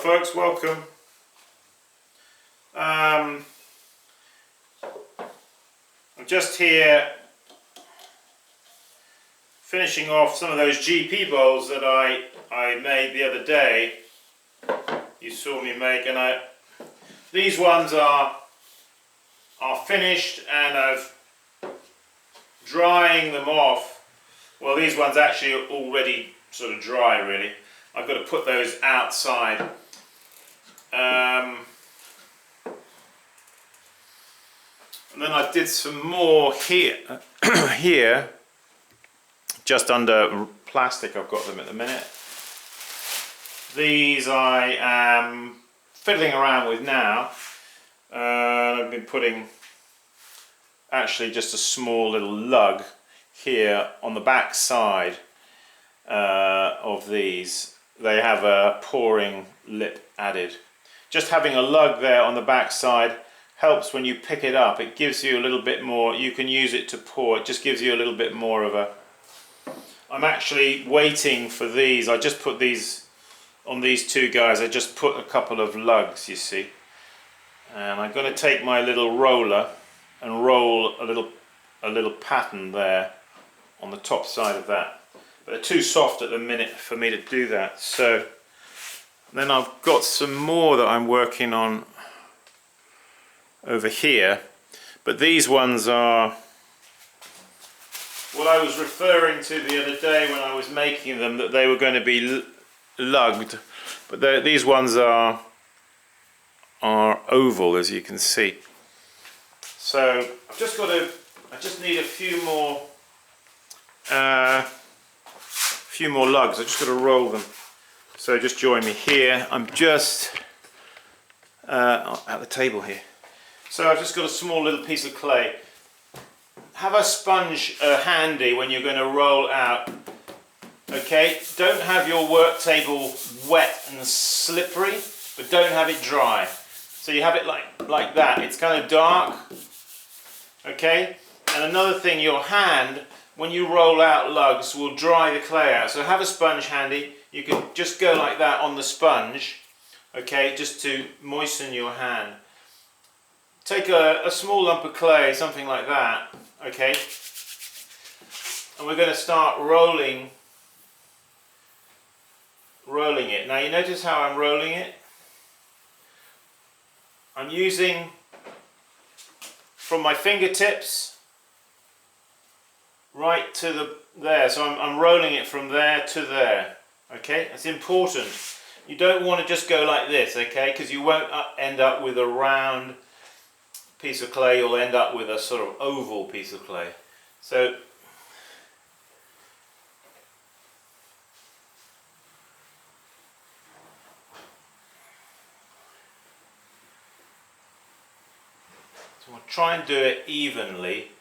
folks, welcome. I'm just here finishing off some of those GP bowls that I made the other day. You saw me make, and these ones are finished, and I've drying them off. Well, these ones actually are already sort of dry, really. I've got to put those outside. And then I did some more here, here, just under plastic. I've got them at the minute. These I am fiddling around with now. I've been putting actually just a small little lug here on the back side of these. They have a pouring lip added. Just having a lug there on the back side helps when you pick it up. It gives you a little bit more. You can use it to pour. It just gives you a little bit more of a... I'm actually waiting for these. I just put these on these two guys. I just put a couple of lugs, you see. And I'm going to take my little roller and roll a little pattern there on the top side of that. But they're too soft at the minute for me to do that. So then I've got some more that I'm working on over here. But these ones are what I was referring to the other day when I was making them, that they were going to be lugged. But these ones are oval, as you can see. So I've just got to, I just need a few more lugs. I just got to roll them. So just join me here. I'm just at the table here. So I've just got a small little piece of clay. Have a sponge handy when you're going to roll out. Okay, don't have your work table wet and slippery, but don't have it dry. So you have it like that. It's kind of dark. Okay, and another thing, your hand, when you roll out lugs, will dry the clay out. So have a sponge handy. You can just go like that on the sponge, okay, just to moisten your hand. Take a small lump of clay, something like that, okay, and we're going to start rolling it. Now you notice how I'm rolling it? I'm using from my fingertips right to there, so I'm rolling it from there to there. Okay, that's important. You don't want to just go like this, okay, because you won't end up with a round piece of clay. You'll end up with a sort of oval piece of clay. So we'll try and do it evenly,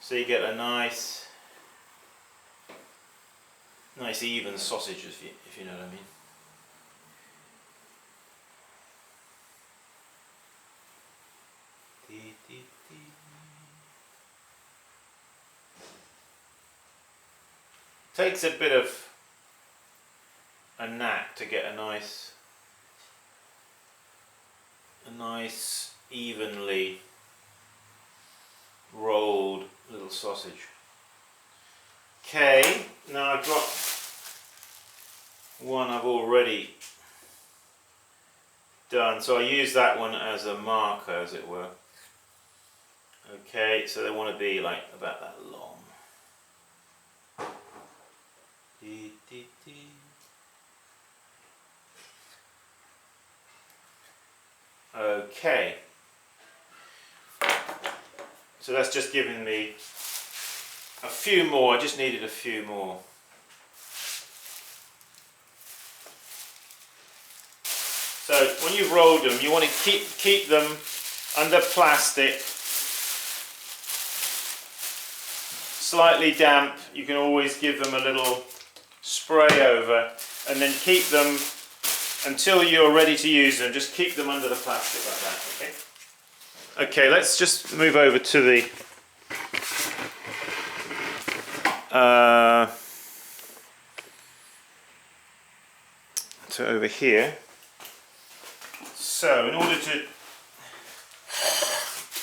so you get a nice even sausage, if you know what I mean. Takes a bit of a knack to get a nice evenly rolled little sausage. Okay, now I've got one I've already done, so I use that one as a marker, as it were. Okay, so they want to be like about that long. Okay, so that's just giving me a few more. I just needed a few more. So when you've rolled them, you want to keep them under plastic, slightly damp. You can always give them a little spray over, and then keep them until you're ready to use them. Just keep them under the plastic like that. Okay. Okay, let's just move over to the over here. So in order to,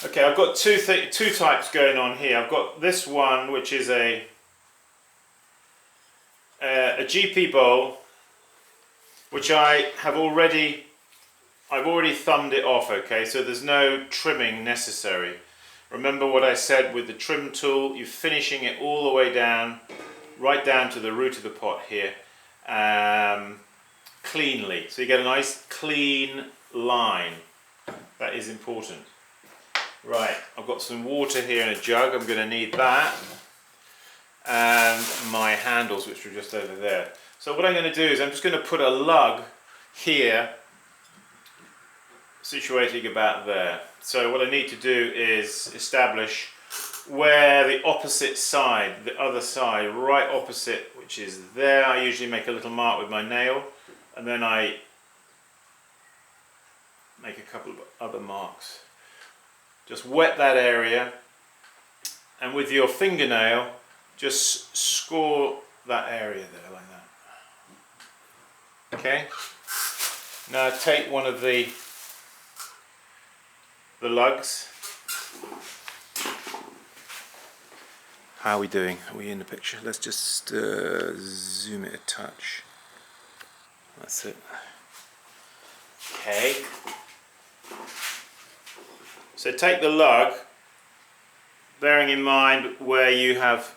okay, I've got two types going on here. I've got this one, which is a GP bowl, which I've already thumbed it off. Okay, so there's no trimming necessary. Remember what I said with the trim tool, you're finishing it all the way down, right down to the root of the pot here, cleanly. So you get a nice clean line. That is important. Right, I've got some water here in a jug, I'm going to need that. And my handles, which are just over there. So what I'm going to do is I'm just going to put a lug here, situating about there. So what I need to do is establish where the opposite side, the other side, right opposite, which is there. I usually make a little mark with my nail, and then I make a couple of other marks. Just wet that area, and with your fingernail, just score that area there like that. Okay. Now take one of the lugs. How are we doing? Are we in the picture? Let's just zoom it a touch. That's it. Okay. So take the lug, bearing in mind where you have.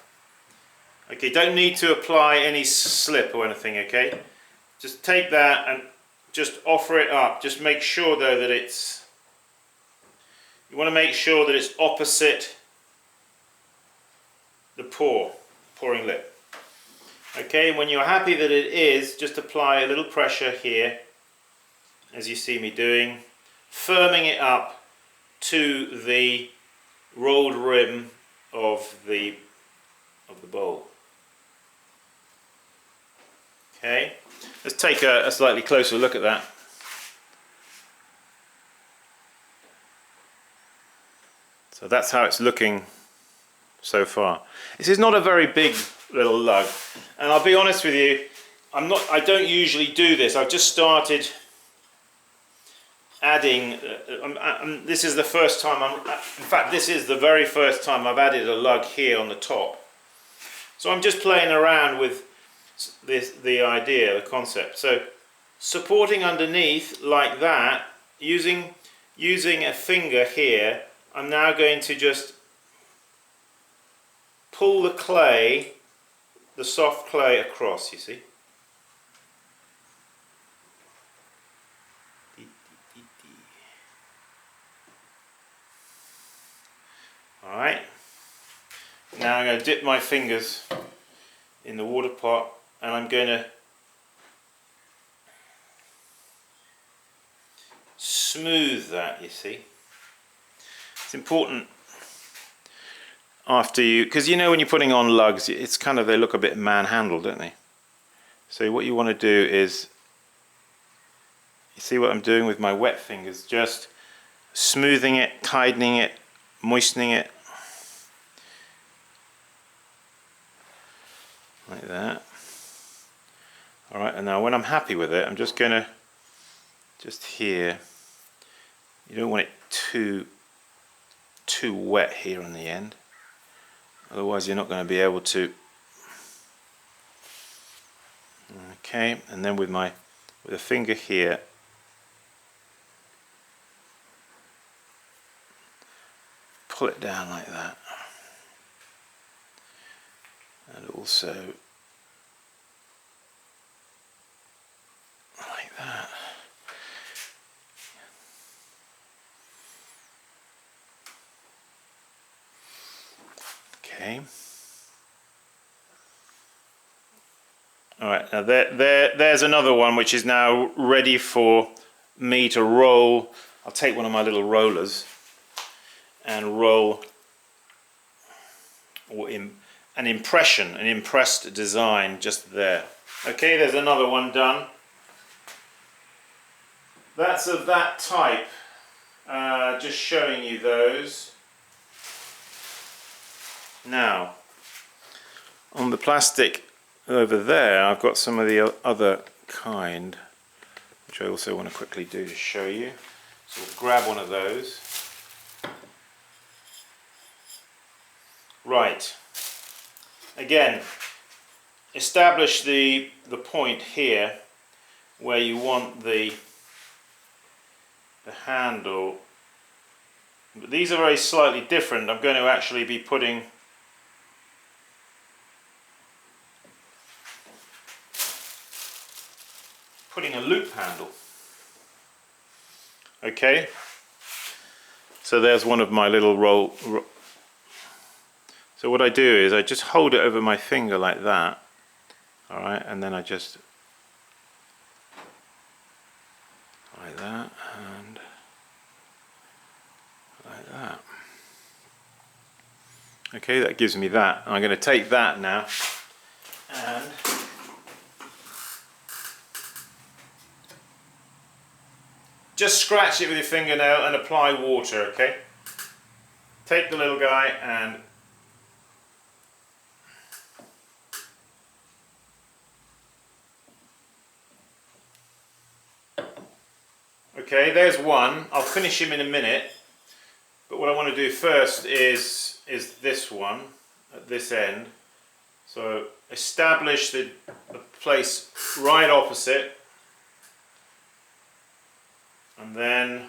Okay, don't need to apply any slip or anything. Okay, just take that and just offer it up. Just make sure though that it's. You want to make sure that it's opposite the pouring lip. Okay, when you're happy that it is, just apply a little pressure here, as you see me doing, firming it up to the rolled rim of the bowl. Okay, let's take a slightly closer look at that. So that's how it's looking so far. This is not a very big little lug, and I'll be honest with you, I don't usually do this. I've just started adding. This is the first time in fact, this is the very first time I've added a lug here on the top. So I'm just playing around with the idea, the concept. So supporting underneath like that, using a finger here. I'm now going to just pull the clay, the soft clay across, you see. Alright, now I'm going to dip my fingers in the water pot and I'm going to smooth that, you see. It's important after you, because you know when you're putting on lugs, it's kind of, they look a bit manhandled, don't they? So what you want to do is, you see what I'm doing with my wet fingers, just smoothing it, tightening it, moistening it, like that. Alright, and now when I'm happy with it, I'm just going to, just here, you don't want it too wet here on the end, otherwise you're not going to be able to. Okay, and then with a finger here, pull it down like that, and also like that. Okay. All right. Now there's another one which is now ready for me to roll. I'll take one of my little rollers and roll an impressed design just there. Okay. There's another one done. That's of that type. Just showing you those. Now, on the plastic over there, I've got some of the other kind. which I also want to quickly do to show you. So we'll grab one of those. Right. Again, establish the point here where you want the handle. But these are very slightly different. I'm going to actually be putting a loop handle. Okay, so there's one of my little roll. So what I do is I just hold it over my finger like that, all right, and then I just like that and like that. Okay, that gives me that. I'm going to take that now and just scratch it with your fingernail and apply water, okay? Take the little guy and okay, there's one. I'll finish him in a minute. But what I want to do first is this one at this end. So establish the place right opposite. And then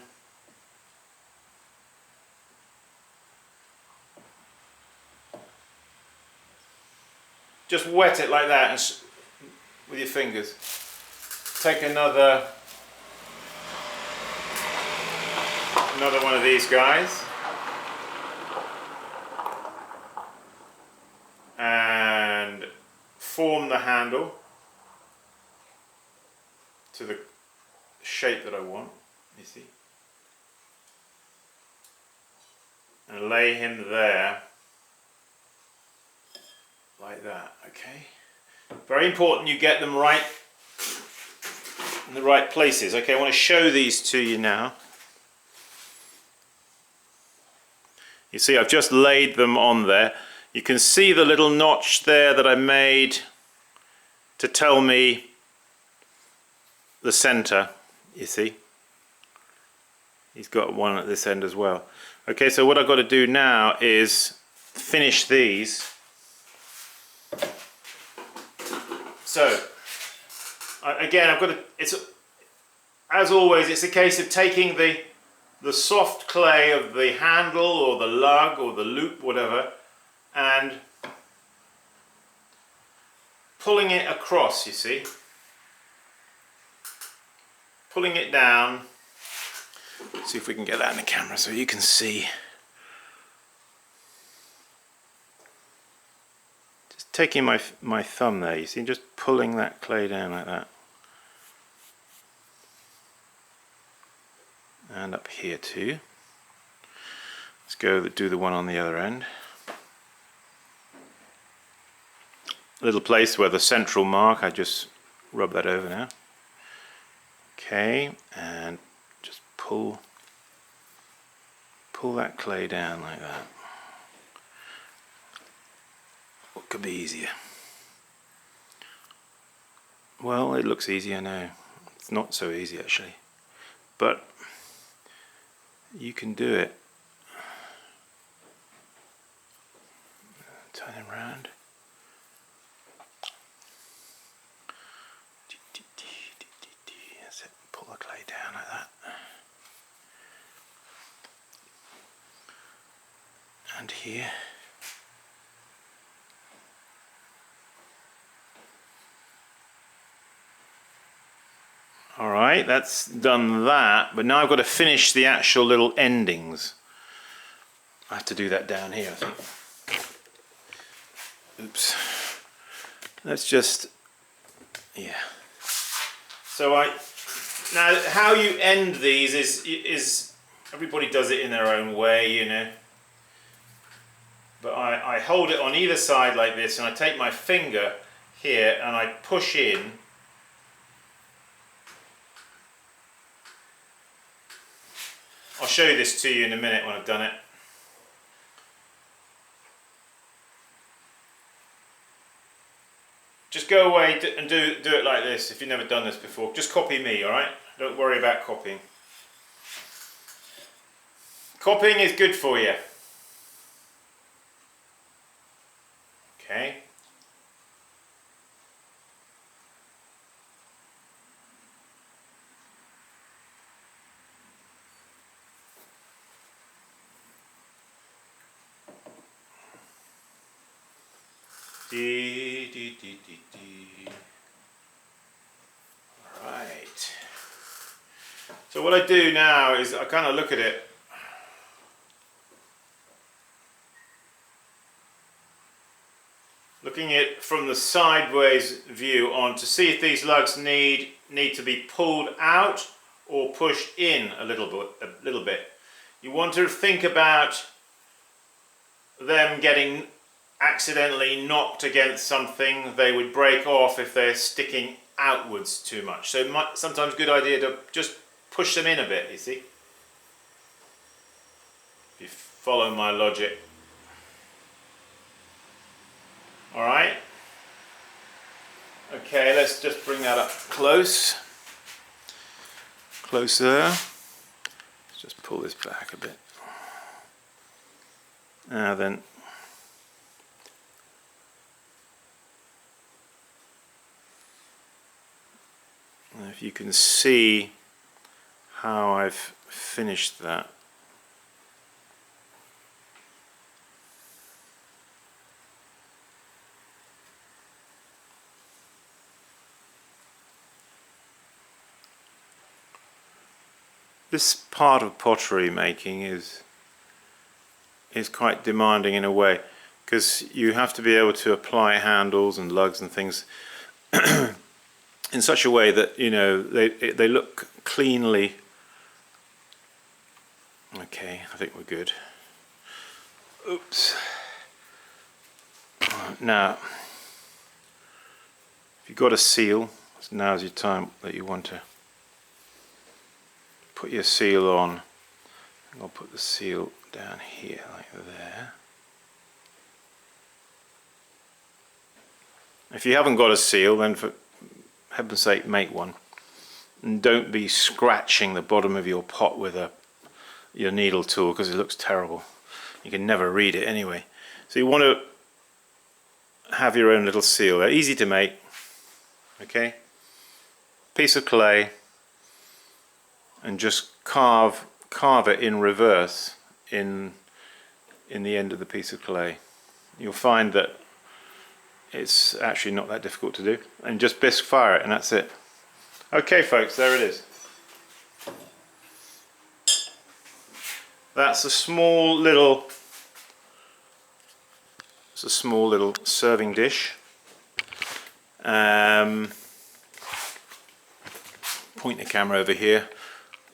just wet it like that and with your fingers. Take another one of these guys and form the handle to the shape that I want, you see, and lay him there like that. Okay, very important you get them right in the right places. Okay, I want to show these to you now. You see, I've just laid them on there. You can see the little notch there that I made to tell me the center, you see. He's got one at this end as well. Okay, so what I've got to do now is finish these. So, again, I've got to, as always, it's a case of taking the soft clay of the handle or the lug or the loop, whatever, and pulling it across, you see. Pulling it down. Let's see if we can get that in the camera so you can see. Just taking my thumb there, you see, just pulling that clay down like that. And up here too. Let's go do the one on the other end. Little place where the central mark, I just rub that over now. Okay, and just pull that clay down like that. What could be easier? Well, it looks easy, I know. It's not so easy actually. But you can do it. Turn him round. That's it. Pull the clay down like that. And here. Alright, that's done that, but now I've got to finish the actual little endings. I have to do that down here, I think. Oops. Let's just, yeah. So now how you end these is everybody does it in their own way, you know. But I hold it on either side like this, and I take my finger here and I push in. I'll show you this to you in a minute when I've done it. Just go away and do it like this if you've never done this before. Just copy me, alright? Don't worry about copying. Copying is good for you. Okay. Right. So what I do now is I kind of look at it. Looking at it from the sideways view on to see if these lugs need to be pulled out or pushed in a little bit. You want to think about them getting accidentally knocked against something. They would break off if they're sticking outwards too much. So sometimes good idea to just push them in a bit, you see. If you follow my logic. Alright. Okay, let's just bring that up closer. Let's just pull this back a bit. Now then, if you can see how I've finished that. This part of pottery making is quite demanding in a way, because you have to be able to apply handles and lugs and things in such a way that, you know, they look cleanly. Okay, I think we're good. Oops. Now, if you've got a seal, now's your time that you want to put your seal on. I'll put the seal down here, like there. If you haven't got a seal, then for heaven's sake, make one. And don't be scratching the bottom of your pot with your needle tool, because it looks terrible. You can never read it anyway. So you want to have your own little seal. They're easy to make. Okay? Piece of clay, and just carve it in reverse in the end of the piece of clay. You'll find that it's actually not that difficult to do, and just bisque fire it, and that's it. Okay folks, there it is. That's a small little serving dish. Point the camera over here,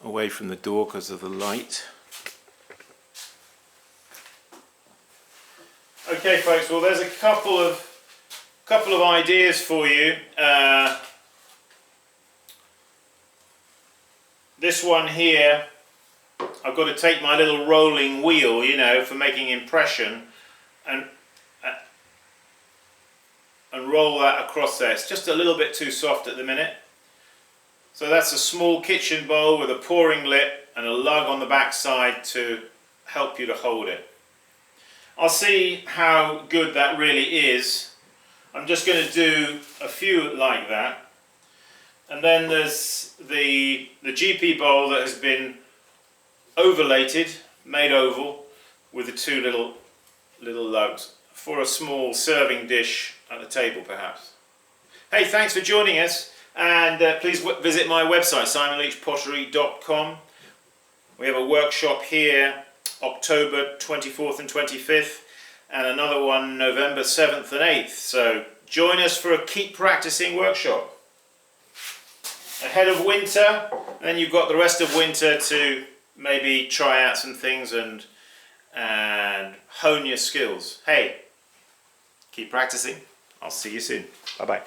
away from the door because of the light. Okay folks, well there's a couple of ideas for you. This one here, I've got to take my little rolling wheel, you know, for making impression, and roll that across there. It's just a little bit too soft at the minute. So that's a small kitchen bowl with a pouring lip and a lug on the back side to help you to hold it. I'll see how good that really is. I'm just going to do a few like that. And then there's the GP bowl that has been ovalated, made oval, with the two little lugs for a small serving dish at the table perhaps. Hey, thanks for joining us. And please visit my website, simonleachpottery.com. We have a workshop here October 24th and 25th, and another one November 7th and 8th. So join us for a keep practicing workshop. Ahead of winter, then you've got the rest of winter to maybe try out some things and hone your skills. Hey, keep practicing. I'll see you soon. Bye bye.